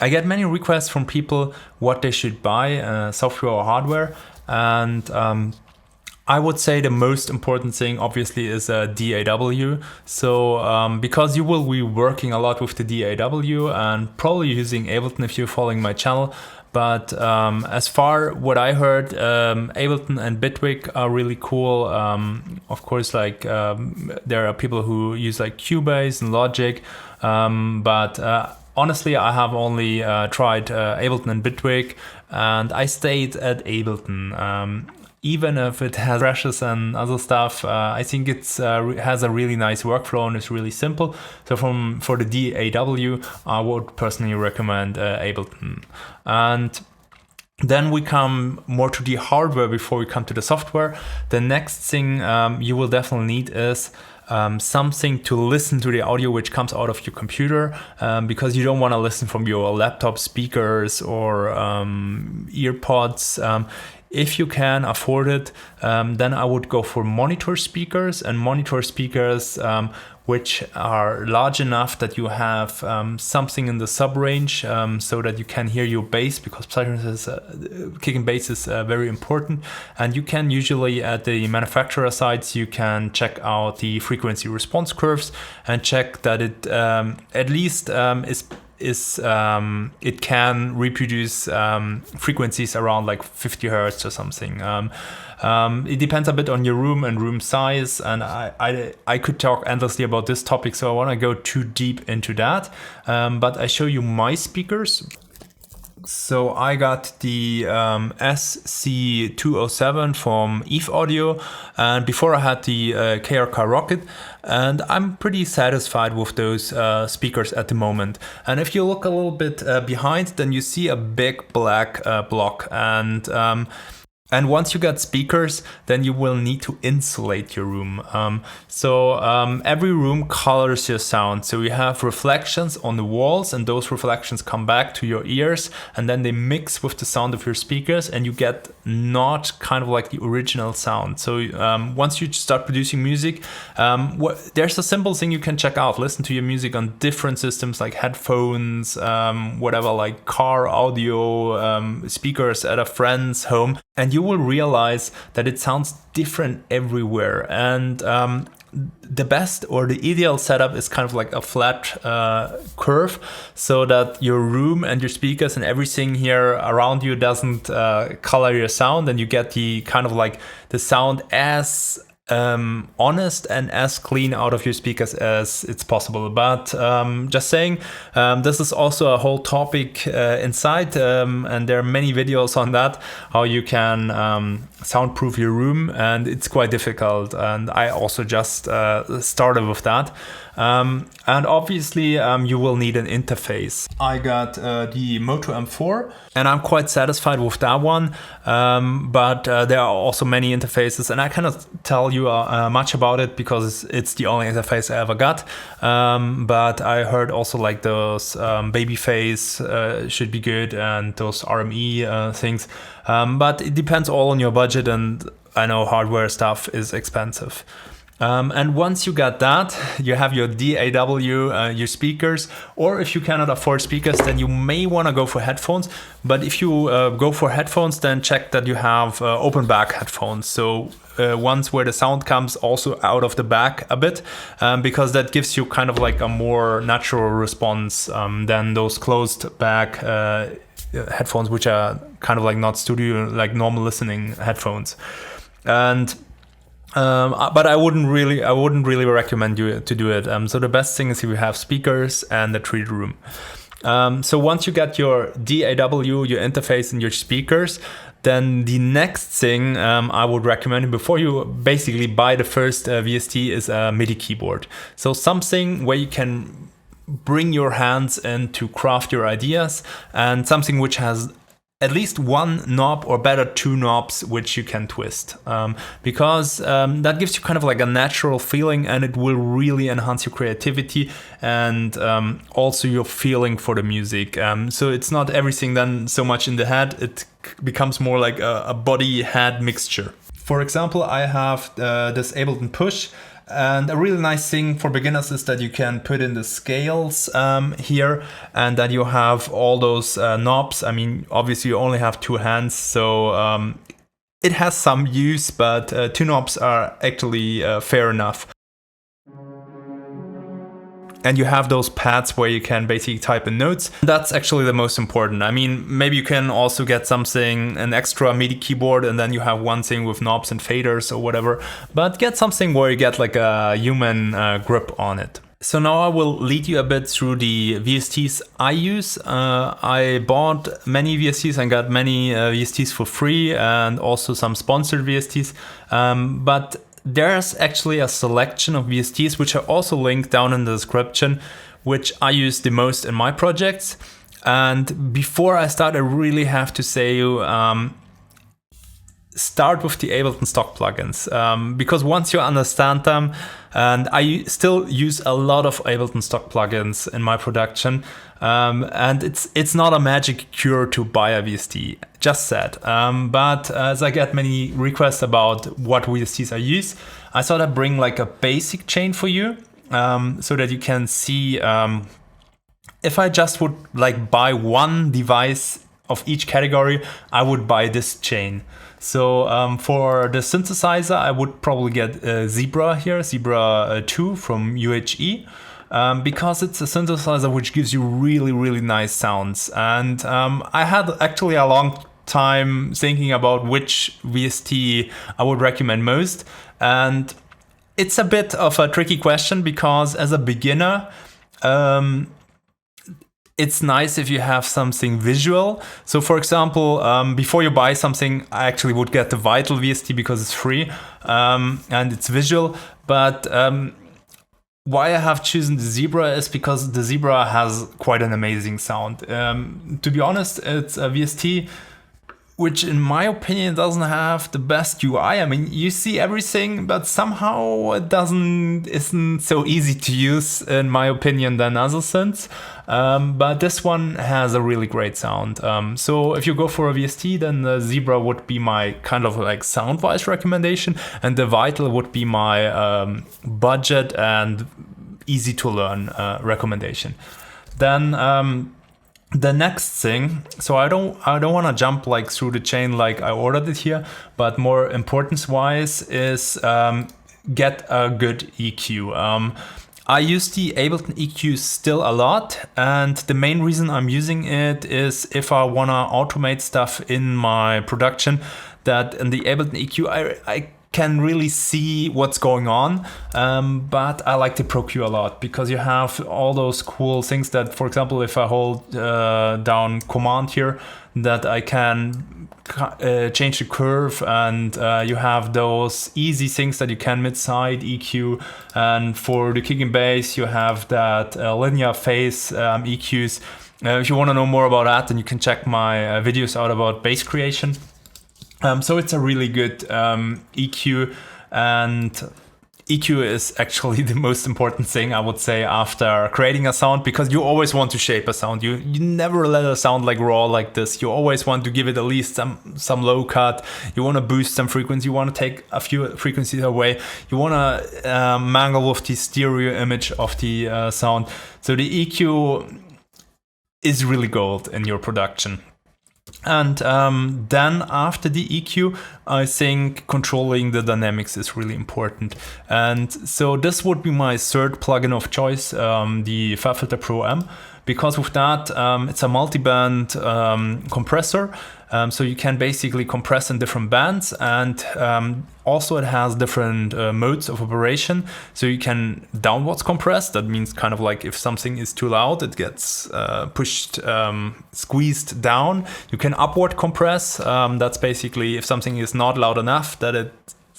I get many requests from people what they should buy, software or hardware, and I would say the most important thing obviously is a DAW. So because you will be working a lot with the DAW and probably using Ableton if you're following my channel. But as far what I heard, Ableton and Bitwig are really cool. Of course, like there are people who use like Cubase and Logic, but honestly, I have only tried Ableton and Bitwig, and I stayed at Ableton. Even if it has brushes and other stuff, I think it's has a really nice workflow and it's really simple. So for the DAW, I would personally recommend Ableton. And then we come more to the hardware before we come to the software. The next thing you will definitely need is something to listen to the audio which comes out of your computer, because you don't want to listen from your laptop speakers or earpods. If you can afford it, then I would go for monitor speakers, and monitor speakers which are large enough that you have something in the sub-range so that you can hear your bass, because Psytrance is kicking bass is very important. And you can usually at the manufacturer sites, you can check out the frequency response curves and check that it at least it can reproduce frequencies around like 50 hertz or something. It depends a bit on your room and room size, and I could talk endlessly about this topic, so I want to go too deep into that. But I show you my speakers. So I got the SC207 from Eve Audio, and before I had the KRK Rocket, and I'm pretty satisfied with those speakers at the moment. And if you look a little bit behind, then you see a big black block, and once you get speakers, then you will need to insulate your room. So every room colors your sound. So you have reflections on the walls, and those reflections come back to your ears, and then they mix with the sound of your speakers, and you get not kind of like the original sound. So once you start producing music, there's a simple thing you can check out. Listen to your music on different systems like headphones, whatever, like car audio, speakers at a friend's home, and you will realize that it sounds different everywhere. And the best or the ideal setup is kind of like a flat curve, so that your room and your speakers and everything here around you doesn't color your sound, and you get the kind of like the sound as honest and as clean out of your speakers as it's possible. But just saying, this is also a whole topic inside, and there are many videos on that, how you can soundproof your room, and it's quite difficult, and I also just started with that. And obviously you will need an interface. I got the Moto M4, and I'm quite satisfied with that one, but there are also many interfaces, and I cannot tell you much about it because it's the only interface I ever got, but I heard also like those Babyface should be good, and those RME things, but it depends all on your budget, and I know hardware stuff is expensive. And once you got that, you have your DAW, your speakers, or if you cannot afford speakers, then you may want to go for headphones. But if you go for headphones, then check that you have open back headphones. So ones where the sound comes also out of the back a bit, because that gives you kind of like a more natural response than those closed back headphones, which are kind of like not studio, like normal listening headphones. And but I wouldn't really recommend you to do it. So the best thing is if you have speakers and a treated room. So once you get your DAW, your interface, and your speakers, then the next thing I would recommend before you basically buy the first VST is a MIDI keyboard. So something where you can bring your hands in to craft your ideas, and something which has at least one knob, or better two knobs, which you can twist, because that gives you kind of like a natural feeling, and it will really enhance your creativity and also your feeling for the music. So it's not everything then so much in the head, it becomes more like a body-head mixture. For example, I have this Ableton Push, And a really nice thing for beginners is that you can put in the scales here, and that you have all those knobs. I mean, obviously you only have two hands, so it has some use, but two knobs are actually fair enough. And you have those pads where you can basically type in notes. That's actually the most important. I mean, maybe you can also get something, an extra MIDI keyboard, and then you have one thing with knobs and faders or whatever. But get something where you get like a human grip on it. So now I will lead you a bit through the VSTs I use. I bought many VSTs and got many VSTs for free, and also some sponsored VSTs. But there's actually a selection of VSTs, which I also link down in the description, which I use the most in my projects. And before I start, I really have to say start with the Ableton stock plugins, because once you understand them, and I still use a lot of Ableton stock plugins in my production, and it's not a magic cure to buy a VST, just said. But as I get many requests about what VSTs I use, I thought I'd bring like a basic chain for you, so that you can see if I just would like buy one device of each category, I would buy this chain. So for the synthesizer, I would probably get Zebra here, Zebra 2 from UHE, because it's a synthesizer which gives you really, really nice sounds. And I had actually a long time thinking about which VST I would recommend most. And it's a bit of a tricky question, because as a beginner, it's nice if you have something visual. So for example, before you buy something, I actually would get the Vital VST because it's free and it's visual. But why I have chosen the Zebra is because the Zebra has quite an amazing sound. To be honest, it's a VST which in my opinion doesn't have the best UI. I mean, you see everything, but somehow it isn't so easy to use in my opinion than other synths. But this one has a really great sound. So if you go for a VST, then the Zebra would be my kind of like sound-wise recommendation, and the Vital would be my budget and easy to learn recommendation. Then the next thing, so I don't want to jump like through the chain like I ordered it here, but more importance-wise is get a good EQ. I use the Ableton EQ still a lot, and the main reason I'm using it is if I want to automate stuff in my production, that in the Ableton EQ I can really see what's going on, but I like the Pro Q a lot because you have all those cool things that, for example, if I hold down Command here, that I can change the curve, and you have those easy things that you can mid-side EQ, and for the kick and bass you have that linear phase EQs. If you want to know more about that, then you can check my videos out about bass creation. So it's a really good EQ, and EQ is actually the most important thing, I would say, after creating a sound, because you always want to shape a sound. You never let a sound like raw like this. You always want to give it at least some low cut. You want to boost some frequency. You want to take a few frequencies away. You want to mangle with the stereo image of the sound. So the EQ is really gold in your production. And then after the EQ, I think controlling the dynamics is really important. And so this would be my third plugin of choice, the FabFilter Pro M, because with that, it's a multi-band compressor. So you can basically compress in different bands, and also it has different modes of operation. So you can downwards compress. That means kind of like if something is too loud, it gets pushed, squeezed down. You can upward compress. That's basically if something is not loud enough, that it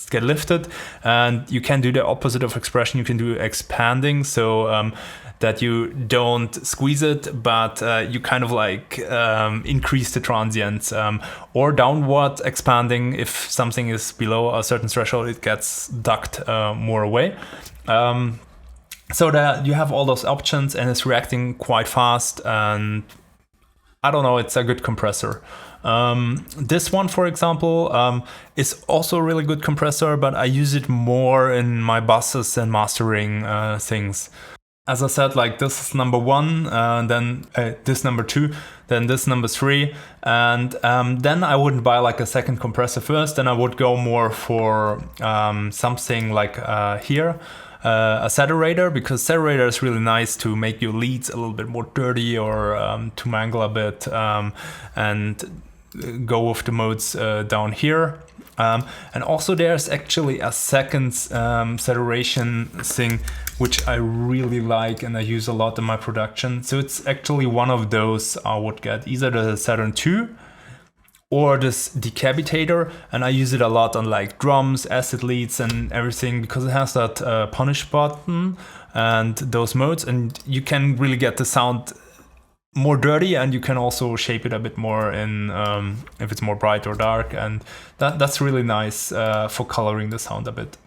get lifted. And you can do the opposite of expression. You can do expanding. So that you don't squeeze it, but you kind of like increase the transients, or downward expanding. If something is below a certain threshold, it gets ducked more away. So that you have all those options, and it's reacting quite fast, and I don't know, it's a good compressor. This one, for example, is also a really good compressor, but I use it more in my buses and mastering things. As I said, like this is number 1, then this number 2, then this number 3, and then I wouldn't buy like a second compressor first. Then I would go more for something like here, a saturator, because saturator is really nice to make your leads a little bit more dirty, or to mangle a bit, and go with the modes down here. And also there's actually a second saturation thing which I really like and I use a lot in my production. So it's actually one of those I would get, either the Saturn 2 or this decapitator, and I use it a lot on like drums, acid leads and everything, because it has that punish button and those modes, and you can really get the sound more dirty, and you can also shape it a bit more in if it's more bright or dark, and that's really nice for coloring the sound a bit.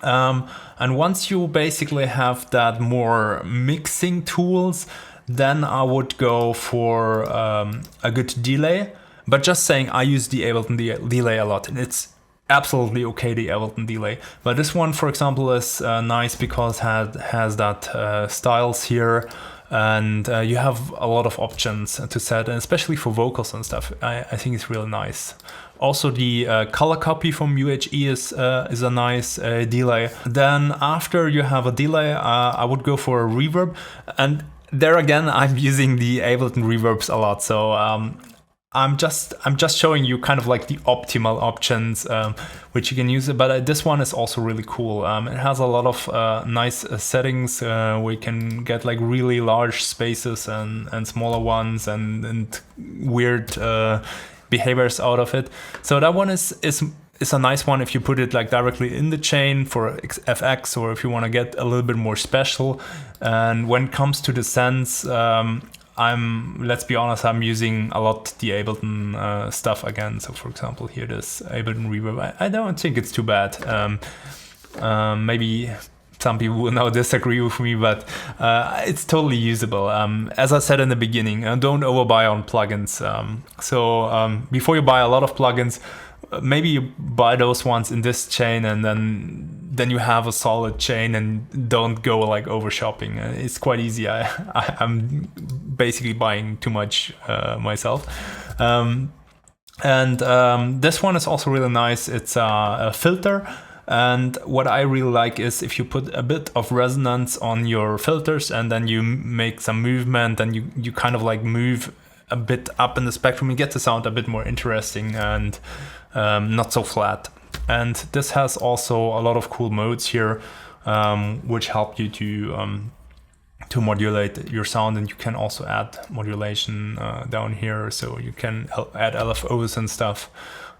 And once you basically have that more mixing tools, then I would go for a good delay. But just saying, I use the Ableton delay a lot, and it's absolutely okay, the Ableton delay. But this one, for example, is nice because it has that styles here, and you have a lot of options to set, and especially for vocals and stuff, I think it's really nice. Also, the color copy from UHE is a nice delay. Then after you have a delay, I would go for a reverb, and there again, I'm using the Ableton reverbs a lot. So I'm just showing you kind of like the optimal options which you can use. But this one is also really cool. It has a lot of nice settings where you can get like really large spaces and smaller ones and weird behaviors out of it. So that one is a nice one if you put it like directly in the chain for FX, or if you want to get a little bit more special. And when it comes to the Synths, let's be honest, I'm using a lot the Ableton stuff again. So for example, here this Ableton reverb, I don't think it's too bad. Maybe some people will now disagree with me, but it's totally usable. As I said in the beginning, don't overbuy on plugins. So before you buy a lot of plugins, maybe you buy those ones in this chain, and then you have a solid chain, and don't go like over shopping. It's quite easy. I'm basically buying too much myself. And this one is also really nice. It's a filter. And what I really like is if you put a bit of resonance on your filters, and then you make some movement, and you kind of like move a bit up in the spectrum, you get the sound a bit more interesting and not so flat. And this has also a lot of cool modes here, which help you to modulate your sound, and you can also add modulation down here, so you can add LFOs and stuff.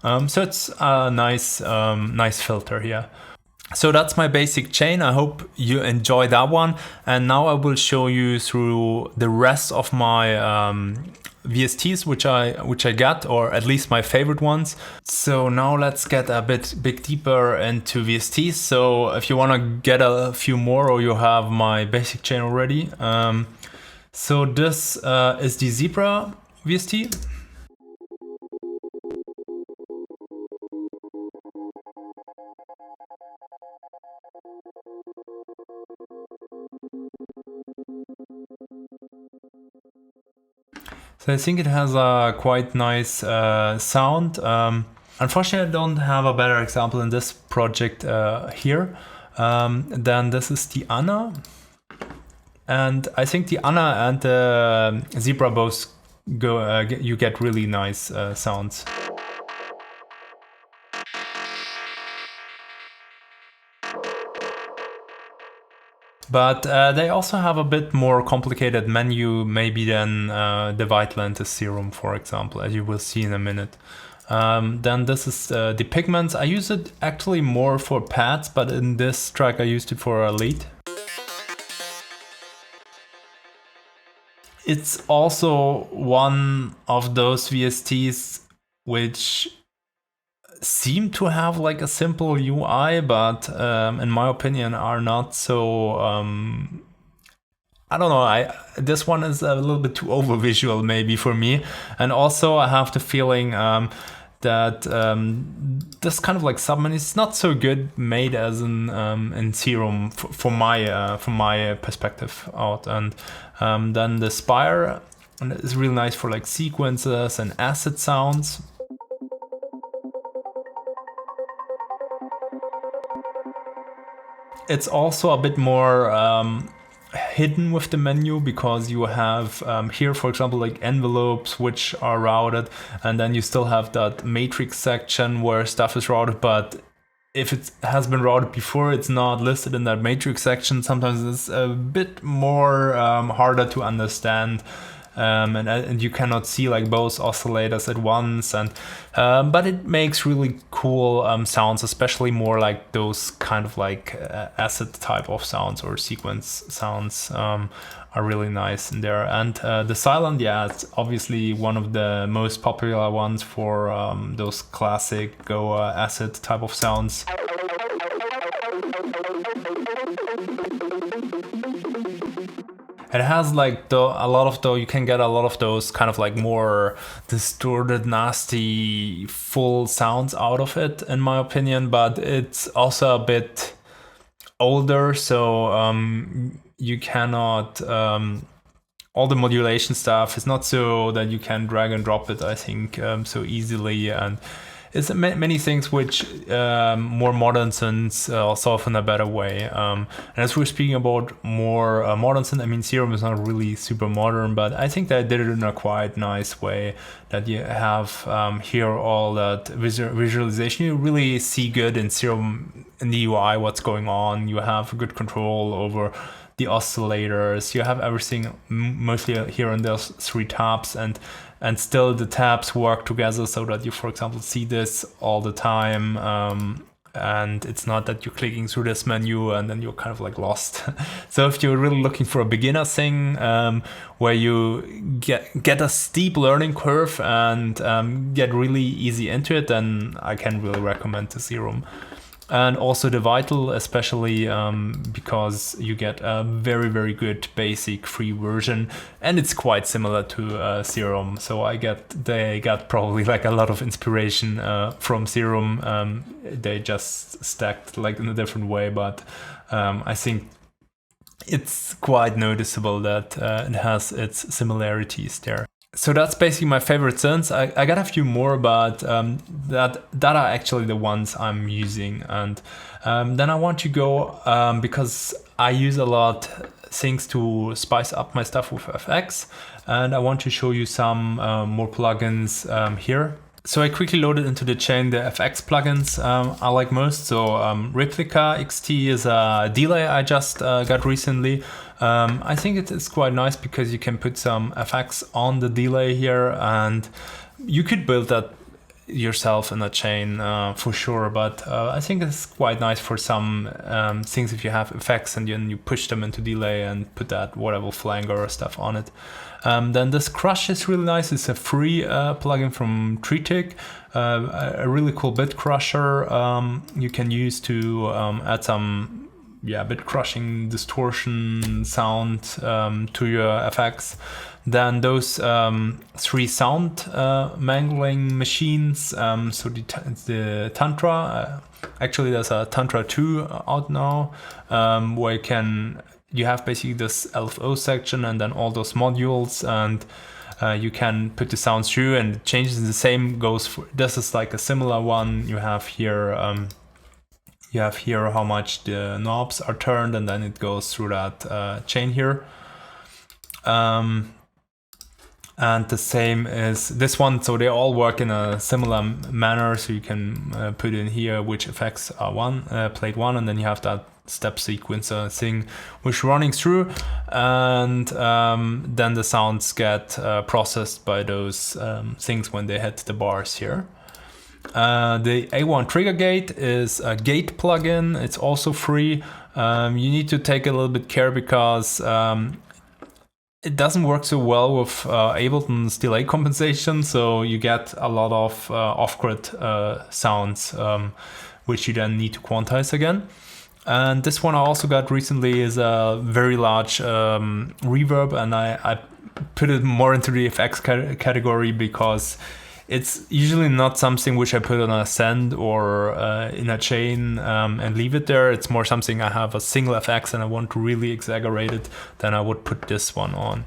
So it's a nice filter here. So that's my basic chain. I hope you enjoy that one. And now I will show you through the rest of my VSTs, which I got, or at least my favorite ones. So now let's get a bit deeper into VSTs. So if you want to get a few more, or you have my basic chain already, so this is the Zebra VST. So I think it has a quite nice sound. Unfortunately, I don't have a better example in this project here. Then this is the Anna. And I think the Anna and the Zebra both you get really nice sounds. But they also have a bit more complicated menu maybe than the White Lentis Serum, for example, as you will see in a minute. Then this is the pigments. I use it actually more for pads, but in this track I used it for a lead. It's also one of those VSTs which seem to have like a simple UI, but in my opinion are not so I don't know, this one is a little bit too over visual maybe for me. And also I have the feeling that this kind of like submenu is not so good made as in Serum from my perspective out. And then the Spire is really nice for like sequences and acid sounds. It's also a bit more hidden with the menu, because you have here, for example, like envelopes which are routed, and then you still have that matrix section where stuff is routed, but if it has been routed before, it's not listed in that matrix section. Sometimes it's a bit more harder to understand. And you cannot see like both oscillators at once, and but it makes really cool sounds, especially more like those kind of like acid type of sounds or sequence sounds are really nice in there. And the Silent, yeah, it's obviously one of the most popular ones for those classic Go acid type of sounds. It has like you can get a lot of those kind of like more distorted, nasty, full sounds out of it, in my opinion. But it's also a bit older, so you cannot. All the modulation stuff is not so that you can drag and drop it, I think, so easily, and it's many things which more modern synths solve in a better way. And as we're speaking about more modern synth, I mean, Serum is not really super modern, but I think they did it in a quite nice way, that you have here all that visualization. You really see good in Serum, in the UI, what's going on. You have good control over the oscillators. You have everything mostly here in those three tabs, and still the tabs work together so that you, for example, see this all the time. And it's not that you're clicking through this menu and then you're kind of like lost. So if you're really looking for a beginner thing where you get a steep learning curve and get really easy into it, then I can really recommend the Serum. And also the Vital, especially because you get a very, very good basic free version, and it's quite similar to Serum. So they got probably like a lot of inspiration from Serum. They just stacked like in a different way, but I think it's quite noticeable that it has its similarities there. So that's basically my favorite synths. I got a few more, but that are actually the ones I'm using. And then I want to go, because I use a lot things to spice up my stuff with FX, and I want to show you some more plugins here. So I quickly loaded into the chain the FX plugins I like most. So Replica XT is a delay I just got recently. I think it is quite nice because you can put some FX on the delay here, and you could build that yourself in a chain for sure, but I think it's quite nice for some things if you have effects and then you push them into delay and put that whatever flanger or stuff on it. Then this Crush is really nice. It's a free plugin from Tritic, a really cool bit crusher you can use to add some bit crushing distortion sound to your FX. Then those three sound mangling machines, so the Tantra, actually there's a Tantra 2 out now, where you have basically this LFO section and then all those modules, and you can put the sounds through and it changes. The same goes for, this is like a similar one. You have here how much the knobs are turned, and then it goes through that chain here. And the same is this one, so they all work in a similar manner, so you can put in here which effects are played one, and then you have that step sequencer thing which running through, and then the sounds get processed by those things when they hit the bars here. The A1 Trigger Gate is a gate plugin. It's also free. You need to take a little bit care because it doesn't work so well with Ableton's delay compensation, so you get a lot of off-grid sounds, which you then need to quantize again. And this one I also got recently is a very large reverb, and I put it more into the effects category because it's usually not something which I put on a send or in a chain and leave it there. It's more something I have a single FX and I want to really exaggerate it, then I would put this one on.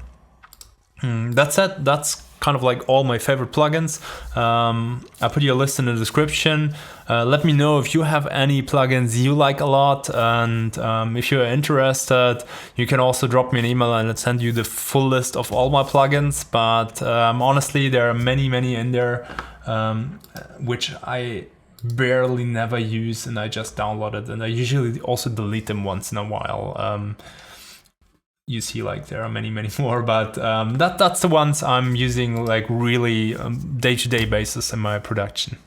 That said, that's kind of like all my favorite plugins. I'll put your list in the description. Let me know if you have any plugins you like a lot, and if you're interested, you can also drop me an email and I'll send you the full list of all my plugins. But honestly, there are many in there which I barely never use, and I just downloaded, and I usually also delete them once in a while. You see, like, there are many more, but that's the ones I'm using like really day-to-day basis in my production.